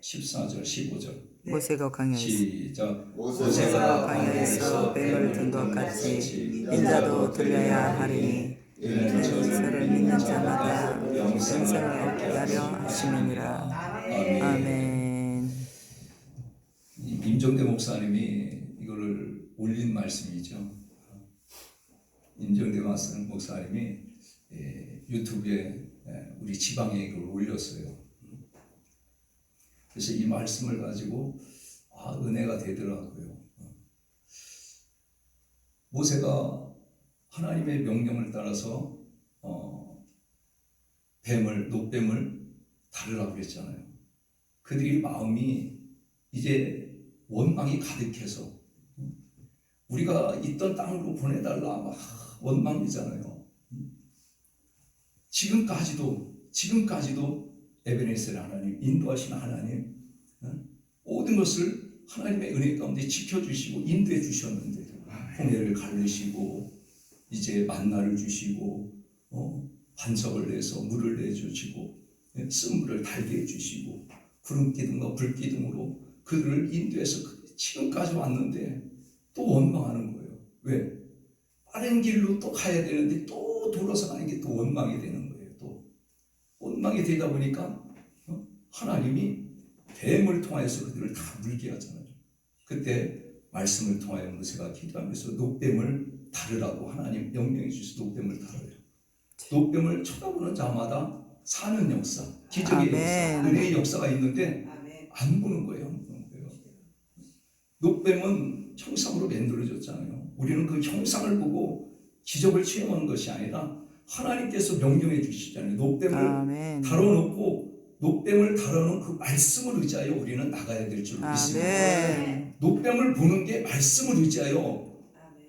14절 15절 모세가 광야에서 시작. 모세가 광야에서 뱀을 든 것 같이 인자도 들려야 하리니 이는 저를 믿는 자마다 영생을 얻게 하려 하심이니라. 아멘. 임정대 목사님이 이거를 올린 말씀이죠. 임정대 목사님이 유튜브에 우리 지방에 이걸 올렸어요. 그래서 이 말씀을 가지고 은혜가 되더라고요. 모세가 하나님의 명령을 따라서 노뱀을 다루라고 했잖아요. 그들의 마음이 이제 원망이 가득해서 우리가 있던 땅으로 보내달라 막 원망이잖아요. 지금까지도 에베네셀 하나님, 인도하시는 하나님, 모든 것을 하나님의 은혜 가운데 지켜주시고 인도해 주셨는데 홍해를 가르시고 이제 만나를 주시고 반석을 내서 물을 내주시고 쓴물을 달게 해주시고 구름기둥과 불기둥으로 그들을 인도해서 지금까지 왔는데 또 원망하는 거예요. 왜? 빠른 길로 또 가야 되는데 또 돌아서 가는 게 또 원망이 되는 거예요. 또 원망이 되다 보니까 하나님이 뱀을 통하여서 그들을 다 물게 하잖아요. 그때 말씀을 통하여 모세가 기도하면서 노뱀을 다루라고 하나님 명령해 주셔서 노뱀을 다뤄요. 노뱀을 쳐다보는 자마다 사는 역사, 기적의 역사, 은혜의 역사가 있는데 안 보는 거예요. 안 보는 거예요. 노뱀은 형상으로 만들어졌잖아요. 우리는 그 형상을 보고 기적을 체험하는 것이 아니라 하나님께서 명령해 주시잖아요. 노뱀을 다뤄놓고 노뱀을 다루는 그 말씀을 의지하여 우리는 나가야 될 줄 믿습니다. 노뱀을 보는 게 말씀을 의지하여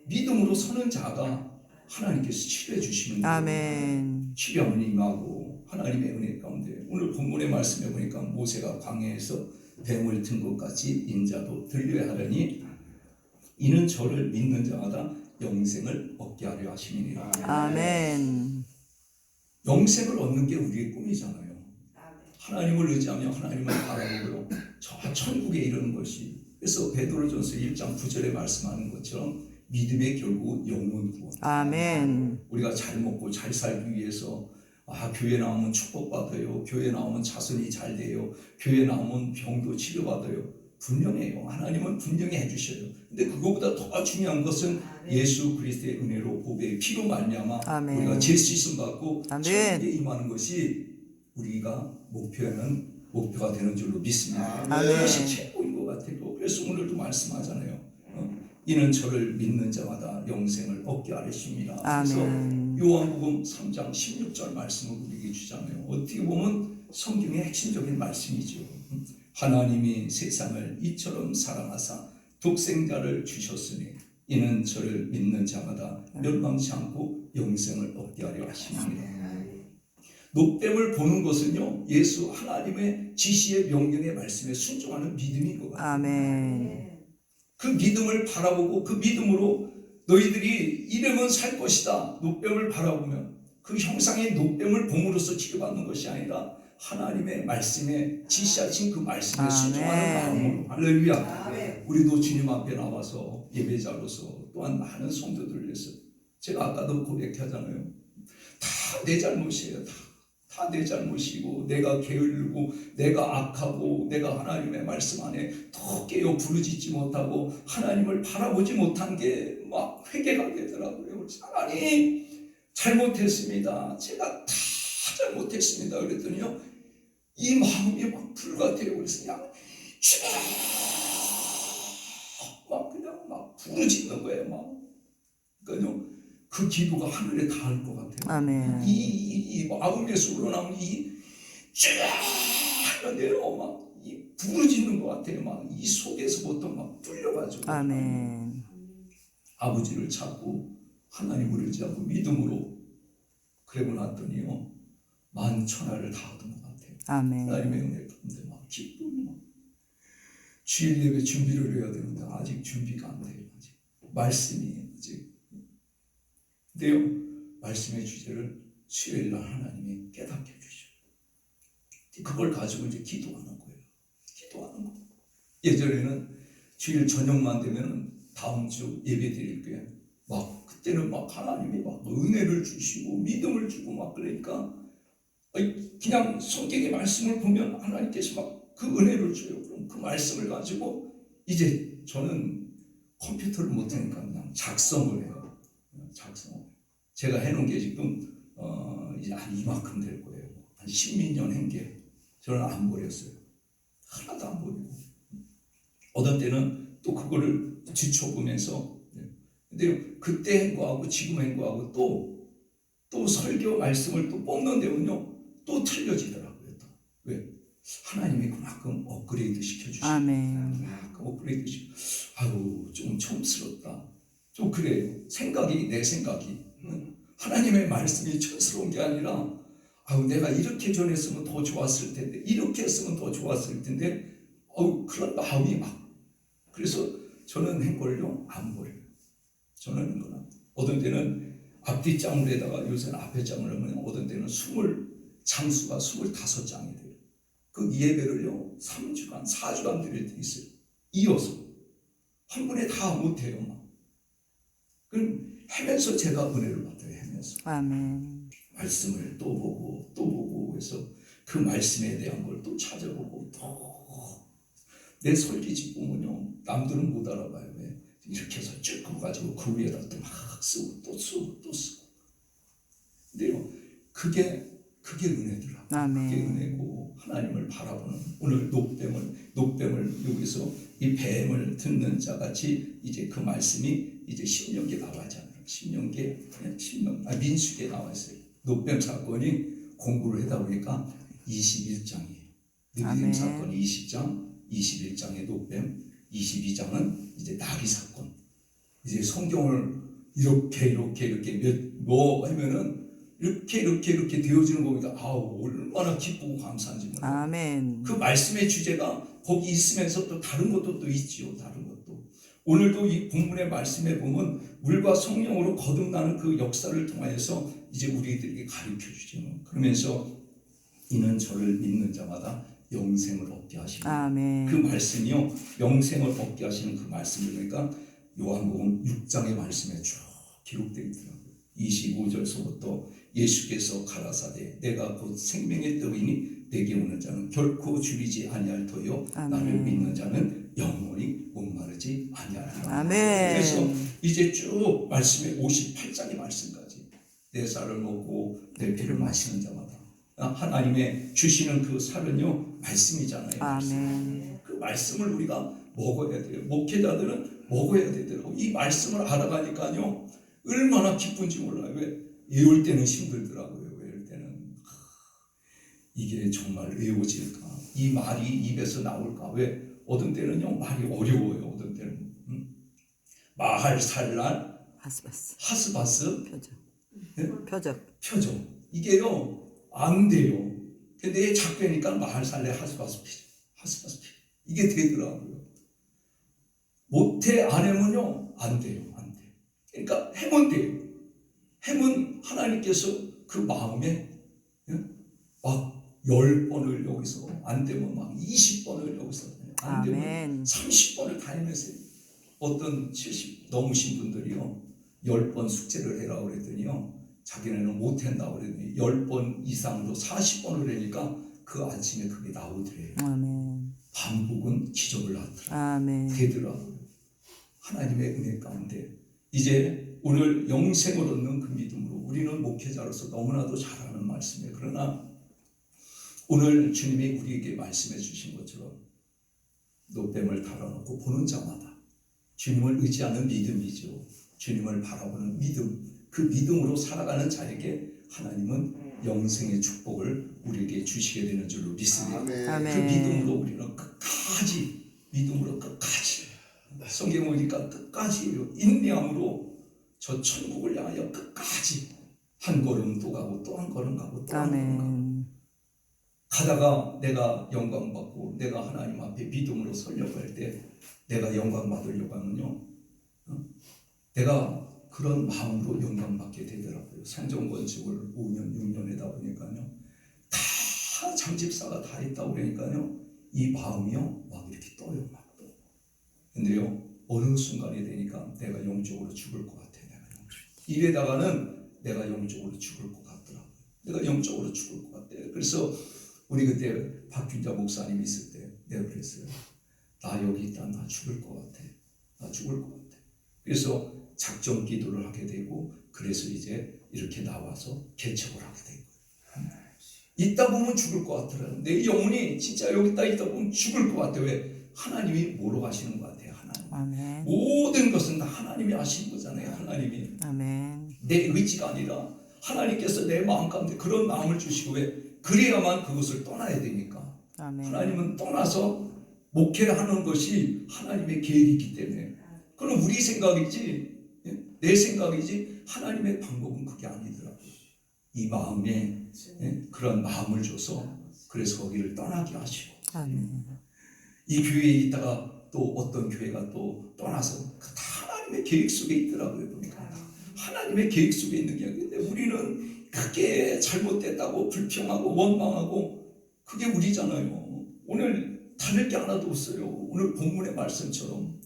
믿음으로 서는 자가 하나님께서 치료해 주시는 거예요. 치료하는 임하고 하나님의 은혜 가운데 오늘 본문의 말씀에 보니까 모세가 광야에서 뱀을 든 것 같이 인자도 들려야 하려니 이는 저를 믿는 자마다 영생을 얻게 하려 하심이니라. 아멘. 영생을 얻는 게 우리의 꿈이잖아요. 하나님을 의지하며 하나님을 바라보고 저 천국에 이르는 것이. 그래서 베드로전서 1장 9절에 말씀하는 것처럼 믿음의 결국 영혼 구원. 아멘. 우리가 잘 먹고 잘 살기 위해서 교회 나오면 축복받아요. 교회 나오면 자손이 잘 돼요. 교회 나오면 병도 치료받아요. 분명해요. 하나님은 분명히 해주셔요. 근데 그거보다 더 중요한 것은 예수 그리스도의 은혜로 보배의 피로 말미암아 우리가 죄 씻음 받고 천국에 임하는 것이 우리가 목표가 되는 줄로 믿습니다. 그것이 최고인 것 같아요. 그래서 오늘도 말씀하잖아요. 이는 저를 믿는 자마다 영생을 얻게 하리십니다. 그래서 요한복음 3장 16절 말씀을 우리에게 주잖아요. 어떻게 보면 성경의 핵심적인 말씀이죠. 하나님이 세상을 이처럼 사랑하사 독생자를 주셨으니 이는 저를 믿는 자마다 멸망치 않고 영생을 얻게 하려 하십니다. 노뱀을 보는 것은요, 예수 하나님의 지시의 명령의 말씀에 순종하는 믿음인 것 같아요. 아멘. 그 믿음을 바라보고 그 믿음으로 너희들이 이러면 살 것이다. 노뱀을 바라보면 그 형상의 노뱀을 봄으로써 치료받는 것이 아니라 하나님의 말씀에 지시하신 그 말씀에 순종하는 마음으로. 할렐루야. 우리도 주님 앞에 나와서 예배자로서 또한 많은 성도들을 위해서 제가 아까도 고백하잖아요. 다 내 잘못이에요. 다 내 잘못이고 내가 게을르고 내가 악하고 내가 하나님의 말씀 안에 더 깨어 부르짖지 못하고 하나님을 바라보지 못한 게 막 회개가 되더라고요. 하나님 잘못했습니다. 제가 다 잘못했습니다. 그랬더니요 이 마음이 막 불같아요. 그래서 그냥 주님 막 부르짖는 거예요. 그러니까요 그 기도가 하늘에 닿을 것 같아요. 아멘. 이 마음에서 우러나오는 이 쫙내려 막 이 부르짖는 것 같아요. 막 이 속에서부터 막 뚫려가지고. 아멘. 아버지를 찾고 하나님을 의지하고 믿음으로 그러고 났더니요 만천하를 다 얻은 것 같아요. 아멘. 하나님의 은혜 가운데 막 기쁨이 막 주일 예배 준비를 해야 되는데 아직 준비가 안 돼요. 아직 말씀이 아직. 근데요 말씀의 주제를 수요일날 하나님이 깨닫게 해주셔요. 그걸 가지고 이제 기도하는 거예요. 예전에는 주일 저녁만 되면 다음 주 예배 드릴 때 막 그때는 막 하나님이 막 은혜를 주시고 믿음을 주고 막 그러니까 그냥 성경의 말씀을 보면 하나님께서 막 그 은혜를 줘요. 그럼 그 말씀을 가지고 이제 저는 컴퓨터를 못하니까 그냥 작성을 해요. 작성. 제가 해놓은 게 지금 이제 한 이만큼 될 거예요. 한 10몇 년 한 게 저는 안 버렸어요. 하나도 안 버리고. 어떤 때는 또 그거를 뒤쳐보면서 근데 그때 한 거하고 지금 한 거하고 또 설교 말씀을 또 뽑는데는요 또 틀려지더라고요. 또. 왜? 하나님이 그만큼 업그레이드 시켜주시고 그만큼 업그레이드 시켜. 아유 좀 촌스럽다. 좀 그래요. 내 생각이 하나님의 말씀이 촌스러운 게 아니라 아유 내가 이렇게 전했으면 더 좋았을 텐데 이렇게 했으면 더 좋았을 텐데 그런 마음이 막 그래서 저는 한 걸요 안 버려요. 저는 한 거나 어떤 때는 앞뒤 짱을 해다가 요새는 앞에 짱을 하면 어떤 때는 장수가 25장이 돼요. 그 예배를요 3주간 4주간 드릴 때 있어요. 이어서 한 번에 다 못해요. 막. 그럼 하면서 제가 은혜를 받아요. 하면서 아멘. 말씀을 또 보고 해서 그 말씀에 대한 걸 또 찾아보고 또 내 설계지 보면요 남들은 못 알아봐요. 왜? 이렇게 해서 쭉 가지고 그 위에다 또 막 쓰고 또 쓰고 근데요 그게 은혜더라. 그게 은혜고 하나님을 바라보는 오늘 녹뱀을 여기서 이 뱀을 듣는 자같이 이제 그 말씀이 이제 신명기에 나와잖아요. 민수기에 나와 있어요. 녹뱀 사건이 공부를 하다 보니까 21장이에요. 느비딤 사건이 20장, 21장의 녹뱀, 22장은 이제 나비 사건. 이제 성경을 이렇게 뭐 하면은 이렇게 되어지는 거 보니까 얼마나 기쁘고 감사한지 몰라요. 아멘. 그 말씀의 주제가 거기 있으면서 또 다른 것도 또 있지요. 다른 것도. 오늘도 이 본문의 말씀에 보면 물과 성령으로 거듭나는 그 역사를 통하여서 이제 우리들에게 가르쳐 주죠. 그러면서 이는 저를 믿는 자마다 영생을 얻게 하시는 아멘. 그 말씀이요. 영생을 얻게 하시는 그 말씀을 그러니까 요한복음 6장의 말씀에 쭉 기록되어 있더라고요. 25절서부터 예수께서 가라사대 내가 곧 생명의 떡이니 내게 오는 자는 결코 줄이지 아니할 터요 나를 믿는 자는 영원히 목마르지 아니하리라. 그래서 이제 쭉 말씀에 58장의 말씀까지 내 쌀을 먹고 내 피를 마시는 자마다 하나님의 주시는 그 살은요 말씀이잖아요. 아멘. 그 말씀을 우리가 먹어야 돼요. 목회자들은 먹어야 되더라고. 이 말씀을 알아가니까요 얼마나 기쁜지 몰라요. 왜? 외울 때는 힘들더라고요. 외울 때는 이게 정말 외워질까? 이 말이 입에서 나올까? 왜? 어떤 때는요 말이 어려워요. 어떤 때는 마할살랄 하스바스 표적 이게요 안 돼요. 근데 작되니까 마할살레 하스바스 이게 되더라고요. 못해 안 하면요 안 돼요. 그러니까 해면 돼요. 해면 하나님께서 그 마음에 막 10번을 여기서 안 되면 막 20번을 여기서 안 되면 30번을 다 해내세요. 어떤 70 넘으신 분들이요 10번 숙제를 해라고 그랬더니요 자기네는 못한다고 그랬더니 10번 이상으로 40번을 하니까 그 아침에 그게 나오더래요. 아멘. 반복은 기적을 낳더라고요. 아멘. 되더라고요. 하나님의 은혜 가운데 이제 오늘 영생을 얻는 그 믿음으로 우리는 목회자로서 너무나도 잘 아는 말씀이에요. 그러나 오늘 주님이 우리에게 말씀해 주신 것처럼 노뱀을 달아놓고 보는 자마다 주님을 의지하는 믿음이죠. 주님을 바라보는 믿음, 그 믿음으로 살아가는 자에게 하나님은 영생의 축복을 우리에게 주시게 되는 줄로 믿습니다. 그 믿음으로 우리는 끝까지 성경 보니까 끝까지 인내함으로 저 천국을 향하여 끝까지 한 걸음 또 가고 또 한 걸음 가고 또 한 걸음 가고 가다가 내가 영광 받고 내가 하나님 앞에 믿음으로 서려고 할 때 내가 영광 받으려고 하면요 내가 그런 마음으로 영광 받게 되더라고요. 성전 건축을 5년 6년 하다 보니까요 다 장집사가 다 있다고 그러니까요 이 마음이요 막 이렇게 떠요. 막 근데요, 어느 순간이 되니까 내가 영적으로 죽을 것 같아. 이래다가는 내가 영적으로 죽을 것 같더라고요. 내가 영적으로 죽을 것 같아. 그래서 우리 그때 박균자 목사님 있을 때 내가 그랬어요. 나 여기 있다. 나 죽을 것 같아. 나 죽을 것 같아. 그래서 작정 기도를 하게 되고, 그래서 이제 이렇게 나와서 개척을 하게 된 거예요. 있다 보면 죽을 것 같더라고요. 내 영혼이 진짜 여기 있다 보면 죽을 것 같아요. 왜? 하나님이 뭐로 하시는 것 같아요. 하나님. 아멘. 모든 것은 다 하나님이 하시는 거잖아요. 하나님이. 아멘. 내 의지가 아니라 하나님께서 내 마음 가운데 그런 마음을 주시고, 왜? 그래야만 그것을 떠나야 되니까. 아멘. 하나님은 떠나서 목회를 하는 것이 하나님의 계획이기 때문에. 그럼 우리 생각이지, 내 생각이지, 하나님의 방법은 그게 아니더라고요. 이 마음에 그런 마음을 줘서 그래서 거기를 떠나게 하시고, 아멘. 이 교회에 있다가 또 어떤 교회가 또 떠나서 다 하나님의 계획 속에 있더라고요. 보니까 하나님의 계획 속에 있는 게 아닌데, 우리는 그게 잘못됐다고 불평하고 원망하고, 그게 우리잖아요. 오늘 다를 게 하나도 없어요. 오늘 본문의 말씀처럼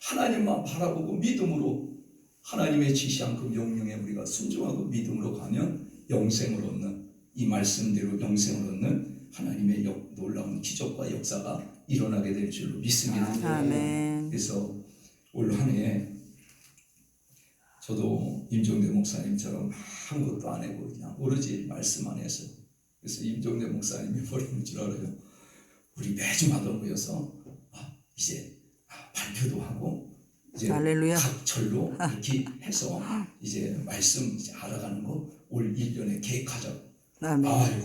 하나님만 바라보고 믿음으로 하나님의 지시한 그 명령에 우리가 순종하고 믿음으로 가면 영생을 얻는, 이 말씀대로 영생을 얻는 하나님의 놀라운 기적과 역사가 일어나게 될 줄로 믿습니다. 아멘. 그래서 올 한 해 저도 임종대 목사님처럼 아무것도 안 하고 그냥 오로지 말씀 안에서, 그래서 임종대 목사님이 뭐라는 줄 알아요? 우리 매주마다 모여서 이제 발표도 하고 이제 할렐루야. 각 절로 이렇게 해서 이제 말씀 이제 알아가는 거 올 1년에 계획하자. 아멘. 아유,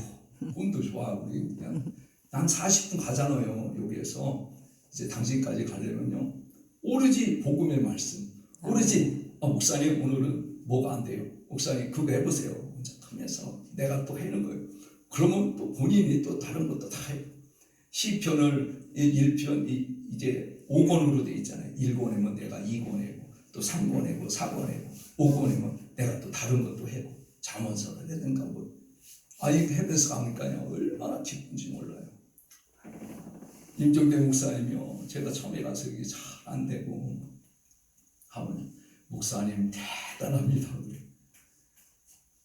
꿈도 좋아. 우리 그냥 난 40분 가잖아요. 여기에서 이제 당신까지 가려면요, 오로지 복음의 말씀, 오로지 목사님 오늘은 뭐가 안 돼요. 목사님 그거 해보세요. 혼자 하면서 내가 또 하는 거예요. 그러면 또 본인이 또 다른 것도 다 해요. 시편을 1편 이제 5권으로 돼 있잖아요. 1권이면 내가 2권 해고, 또 3권 해고, 4권 해고, 5권이면 내가 또 다른 것도 해고, 잠언서를 하든가 뭐. 이거 해면서 가니까요, 얼마나 기쁜지 몰라요. 임종대 목사님이요, 제가 처음에 가서 이게 잘 안 되고 하면 목사님 대단합니다.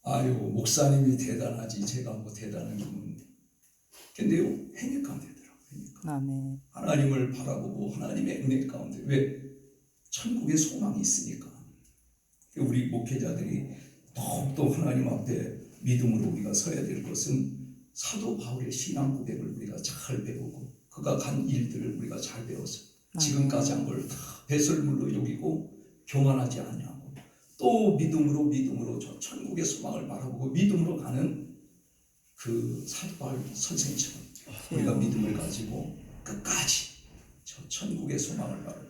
아유, 목사님이 대단하지 제가 뭐 대단한 게 뭔데. 근데요, 해니까 되더라고요. 아멘. 하나님을 바라보고 하나님의 은혜 가운데, 왜? 천국의 소망이 있으니까. 우리 목회자들이 더욱더 하나님 앞에 믿음으로 우리가 서야 될 것은 사도 바울의 신앙 고백을 우리가 잘 배우고, 그가 간 일들을 우리가 잘 배워서 지금까지 한 걸 다 배설물로 여기고 교만하지 아니하고, 또 믿음으로 저 천국의 소망을 바라보고 믿음으로 가는 그 사도 바울 선생처럼 우리가 믿음을 가지고 끝까지 저 천국의 소망을 바라보고,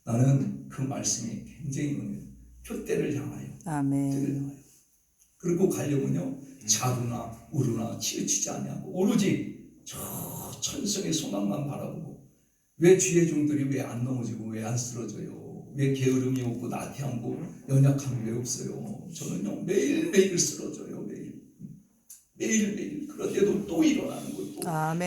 나는 그 말씀이 굉장히 표대를 향하여, 표대를 향하여. 그리고 가려면요, 자루나 우루나 치우치지 아니하고 오로지 저 천성의 소망만 바라보고. 왜 주의 종들이 왜 안 넘어지고 왜 안 쓰러져요? 왜 게으름이 없고 나태하고 연약함이 왜 없어요? 저는요, 매일매일 쓰러져요. 매일매일. 그런데도 또 일어나는 거예요.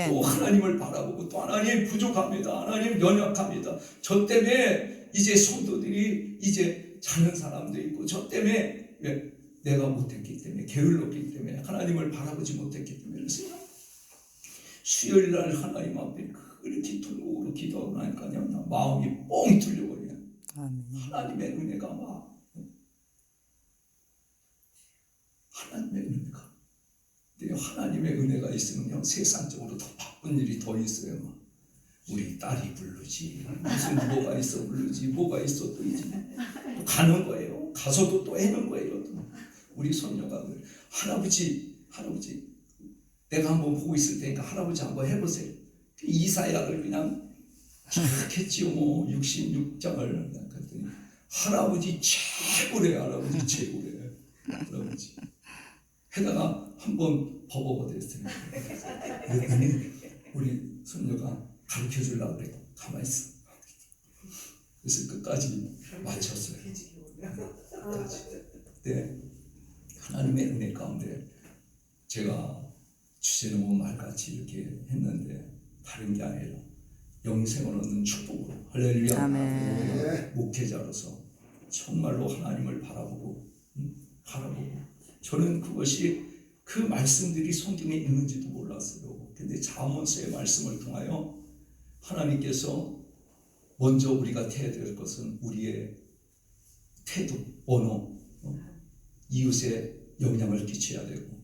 또 하나님을 바라보고, 또 하나님 부족합니다. 하나님 연약합니다. 저 때문에 이제 성도들이 이제 자는 사람도 있고, 저 때문에 왜? 내가 못했기 때문에, 게을렀기 때문에, 하나님을 바라보지 못했기 때문에. 그래서 수요일 날 하나님 앞에 그렇게 통곡으로 기도하고 나니까요, 마음이 뻥 뚫려버려요. 하나님의 은혜가 막, 하나님의 은혜가. 근데 하나님의 은혜가 있으면요, 세상적으로 더 바쁜 일이 더 있어요. 막. 우리 딸이 부르지, 무슨 뭐가 있어 부르지, 뭐가 있어 또 이제 또 가는 거예요. 가서도 또 해는 거예요. 또. 우리 손녀가 할아버지 내가 한번 보고 있을 테니까 할아버지 한번 해보세요. 이사야를 그냥 쫙 했지요. 뭐 66장을 그랬더니 할아버지 최고래. 할아버지 최고래. 할아버지 해다가 한번 버벅 됐어요. 그랬더니 우리 손녀가 가르쳐 주려고 그래. 가만히 있어. 그래서 끝까지 마쳤어요. 끝까지. 그때 하나님의 은혜 가운데 제가 주제넘은 말같이 이렇게 했는데, 다른 게 아니라 영생을 얻는 축복으로 할렐루야. 아멘. 목회자로서 정말로 하나님을 바라보고 저는 그것이 그 말씀들이 성경에 있는지도 몰랐어요. 근데 잠언서의 말씀을 통하여 하나님께서 먼저 우리가 해야 될 것은 우리의 태도, 언어, 이웃에 영향을 끼쳐야 되고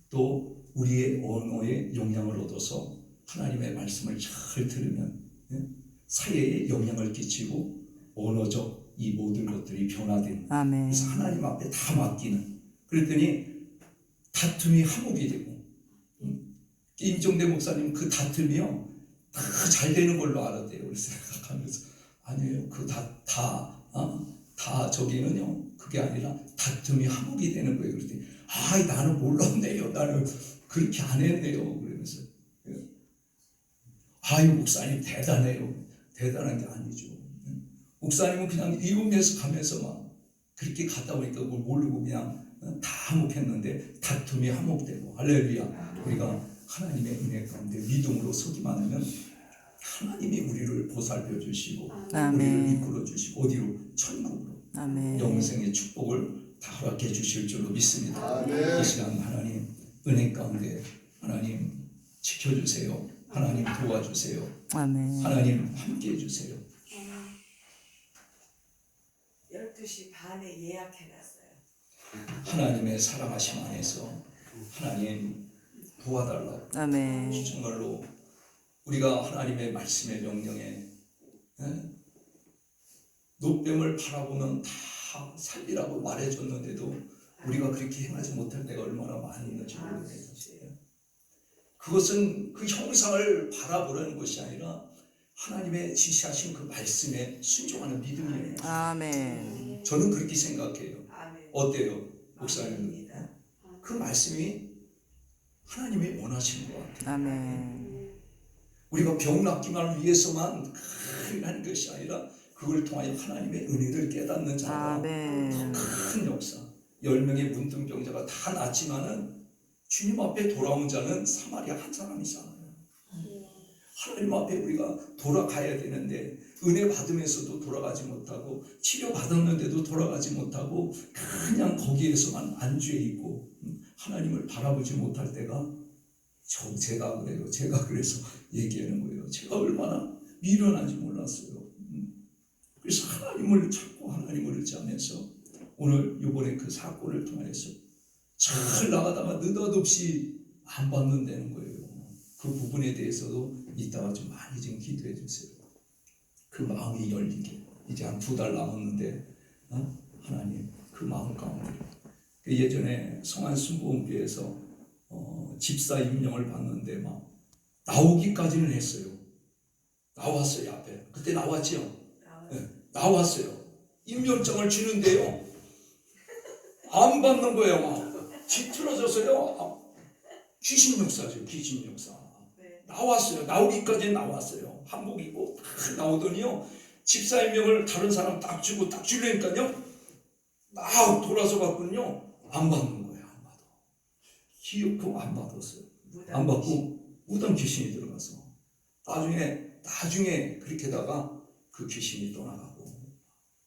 또 우리의 언어에 영향을 얻어서 하나님의 말씀을 잘 들으면 사회에 영향을 끼치고 언어적 이 모든 것들이 변화되는 아멘. 그래서 하나님 앞에 다 맡기는 그랬더니 다툼이 화목이 되고 임종대 목사님 그 다툼이요 다 잘 되는 걸로 알았대요. 그래서 생각하면서 아니에요. 그 다 저기는요 그게 아니라 다툼이 화목이 되는 거예요. 그랬더니 나는 몰랐네요. 나는 그렇게 안 했네요. 그러면서 목사님 대단해요. 대단한 게 아니죠. 목사님은 그냥 이웃에서 가면서 막 그렇게 갔다 보니까 그걸 모르고 그냥 다 화목했는데 다툼이 화목되고 할렐루야. 우리가 하나님의 은혜 가운데 믿음으로 서기만 하면 하나님이 우리를 보살펴 주시고 우리를 이끌어 주시고 어디로? 천국으로 아멘. 영생의 축복을 다 허락해 주실 줄로 믿습니다. 이 시간 하나님 은혜 가운데 하나님 지켜주세요. 하나님 도와주세요. 아멘. 하나님 함께 해주세요. 12시 반에 예약해놨어요. 하나님의 사랑하심 안에서 하나님 도와달라고 아멘. 정말로 우리가 하나님의 말씀의 명령에 노뱀을 바라보면 다 살리라고 말해줬는데도 우리가 그렇게 행하지 못할 때가 얼마나 많이 있는지 모르겠어요. 그것은 그 형상을 바라보려는 것이 아니라 하나님의 지시하신 그 말씀에 순종하는 믿음이에요. 아멘. 저는 그렇게 생각해요. 아멘. 어때요? 목사님? 아멘입니다. 그 말씀이 하나님이 원하시는 것 같아요. 아멘. 우리가 병 낫기만 위해서만 하는 것이 아니라 그걸 통하여 하나님의 은혜를 깨닫는 자가 아멘. 큰 역사. 10명의 문둥병자가 다 낫지만은 주님 앞에 돌아온 자는 사마리아 한 사람이잖아요. 하나님 앞에 우리가 돌아가야 되는데 은혜 받으면서도 돌아가지 못하고 치료 받았는데도 돌아가지 못하고 그냥 거기에서만 안주해 있고 하나님을 바라보지 못할 때가 제가 그래요. 제가 그래서 얘기하는 거예요. 제가 얼마나 미련한지 몰랐어요. 그래서 하나님을 찾고 하나님을 의지하면서 오늘 이번에 그 사건을 통해서 잘 나가다가 느닷없이 안 받는다는 거예요. 그 부분에 대해서도 이따가 좀 많이 좀 기도해 주세요. 그 마음이 열리게. 이제 한 2달 남았는데 하나님 그 마음 가운데 예전에 성안순복음교회에서 집사 임명을 받는데 막 나오기까지는 했어요. 나왔어요. 앞에 그때 나왔죠. 네, 나왔어요. 임명장을 주는데요 안 받는 거예요. 막 뒤틀어져서요. 귀신 역사죠. 귀신 역사. 네. 나왔어요. 나오기까지 나왔어요. 한복 입고 딱 나오더니요 집사 임명을 다른 사람 딱 주고 딱 주려니까요 막 돌아서 갔군요. 안 받는 거예요. 안 받아. 기어코 안 받았어요. 안 받고 무당 귀신이 들어가서 나중에 그렇게다가 그 귀신이 떠나가고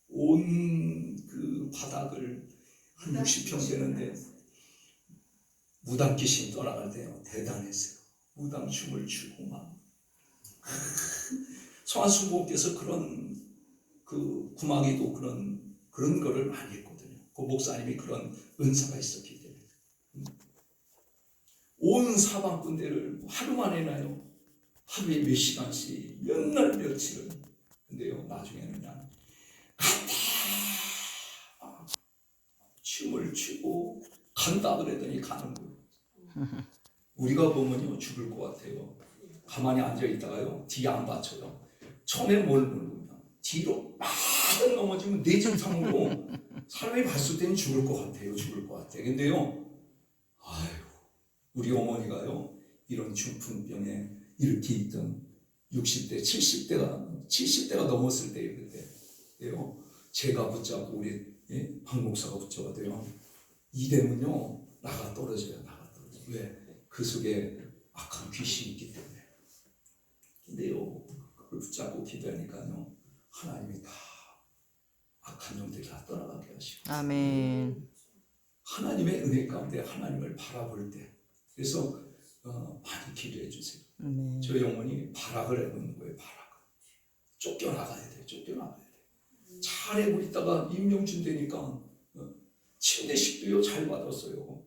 온 그 바닥을 한 60평 되는데 무당 귀신 떠나갈 때요 대단했어요. 무당 춤을 추고 막 성안순복음께서 그런 그 구마기도 그런 거를 많이 했거든요. 그 목사님이 그런 은사가 있었기 때문에 온 사방꾼대를 하루만 해나요. 하루에 몇 시간씩 몇 날 며칠을. 근데요 나중에는 그냥 간다 춤을 추고 간다 그러더니 가는 거예요. 우리가 보면요 죽을 것 같아요. 가만히 앉아 있다가요 뒤 안 받쳐요. 처음에 뭘 모르면 뒤로 막 넘어지면 뇌증상으로 사람이 봤을 때는 죽을 것 같아요. 죽을 것 같아. 근데요 우리 어머니가요 이런 중풍병에 이렇게 있던 60대 70대가 넘었을 때예요. 그때요 제가 붙잡고 우리 박 목사가 붙잡아도요 이대면요 나가 떨어져요. 왜? 그 속에 악한 귀신이 있기 때문에. 근데요 붙잡고 기도하니까요, 하나님이 다 악한 영들이 다 떠나가게 하시고, 아멘. 하나님의 은혜 가운데 하나님을 바라볼 때, 그래서 많이 기도해 주세요. 아멘. 저 영혼이 발악을 해보는 거예요. 발악을 쫓겨나가야 돼. 쫓겨나가야 돼. 잘해고 있다가 임명준 되니까 침례식도요 잘 받았어요.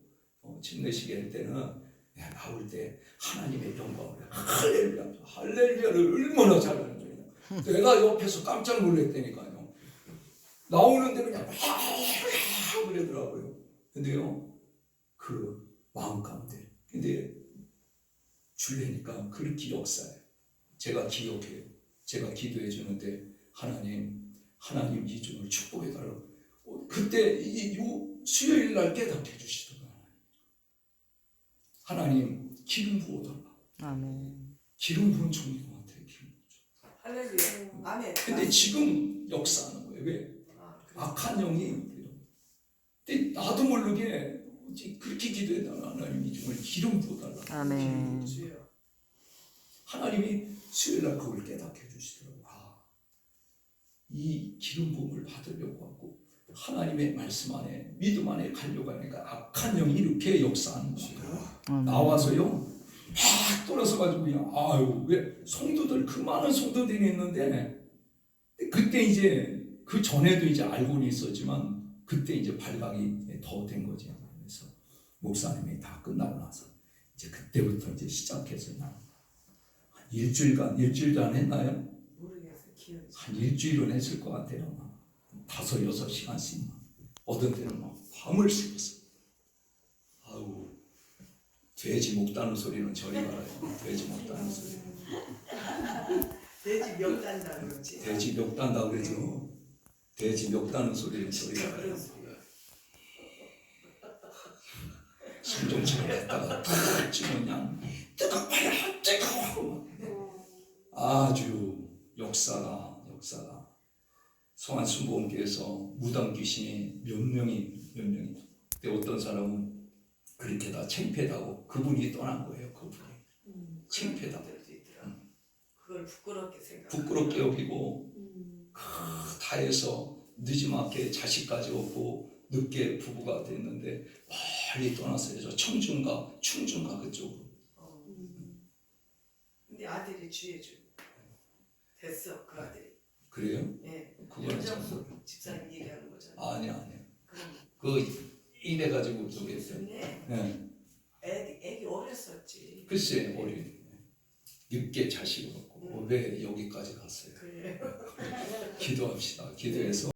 침례식 할 때는 내가 나올 때 하나님의 영광을 할렐루야, 할렐루야를 얼마나 잘하는 줄이냐. 내가 옆에서 깜짝 놀랐다니까요. 나오는데 그냥 막 그러더라고요. 근데요, 그 마음 가운데, 근데 주례니까 그렇게 역사해요. 제가 기억해요. 제가 기도해 주는데 하나님 이 종을 축복해 달라고. 그때 이 수요일 날 깨닫게 해주시더라고요. 하나님 기름 부어달라. 아멘. 기름 부은 종인 것 같아요. 기름 부은 종. 할렐루야. 아멘. 근데 지금 역사하는 거예요. 왜? 악한 영이. 근데 나도 모르게 그렇게 기도해달라. 하나님 이 종을 기름 부어달라. 아멘. 하나님이 수요일 날 그걸 깨닫게 해주시더라고요. 이 기름 부음을 받으려고 하고 하나님의 말씀 안에 믿음 안에 가려고 하니까 악한 영이 이렇게 역사하는 거예요. 나와서요 막 떨어서 가지고 그냥 아유 왜 성도들 그 많은 성도들이 있는데 그때 이제 그 전에도 이제 알고는 있었지만 그때 이제 발각이 더 된 거죠. 그래서 목사님이 다 끝나고 나서 이제 그때부터 이제 시작해서 한 일주일도 안 했나요? 모르겠어요. 기억이. 한 일주일은 했을 것 같아요. 5-6시간씩 어떤 때는 막 밤을 새웠어. 아우 돼지 목 따는 소리는 저리 말아요. 돼지 목 따는 소리. 돼지 몇 단다 그러지. 돼지 목 딴다 그러죠. 돼지 목 따는 소리는 저리 그런 말아요. 소리야. 순종처럼 했다가 탁 치면 그냥 뜨거워야 뜨거워. 아주 역사가 성안순복음교회에서 무당 귀신이 몇 명이 근데 어떤 사람은 그렇게 다 창피하다고 그분이 떠난 거예요. 그분이 창피하다고 그걸 부끄럽게 생각. 부끄럽게 여기고 다 해서 늦지막게 자식까지 없고 늦게 부부가 됐는데 멀리 떠나서 저 청중가 충중가 그쪽으로. 근데 아들이 주해주고 됐어 그 아들이. 그래요? 예. 그거는 연정수 집사님 얘기하는 거잖아. 아니야. 그럼 그 이래가지고 저기 했어요. 근데 네. 애기 어렸었지. 글쎄 어린 늦게 자식을 얻고 왜 여기까지 갔어요? 그래. 기도합시다. 기도해서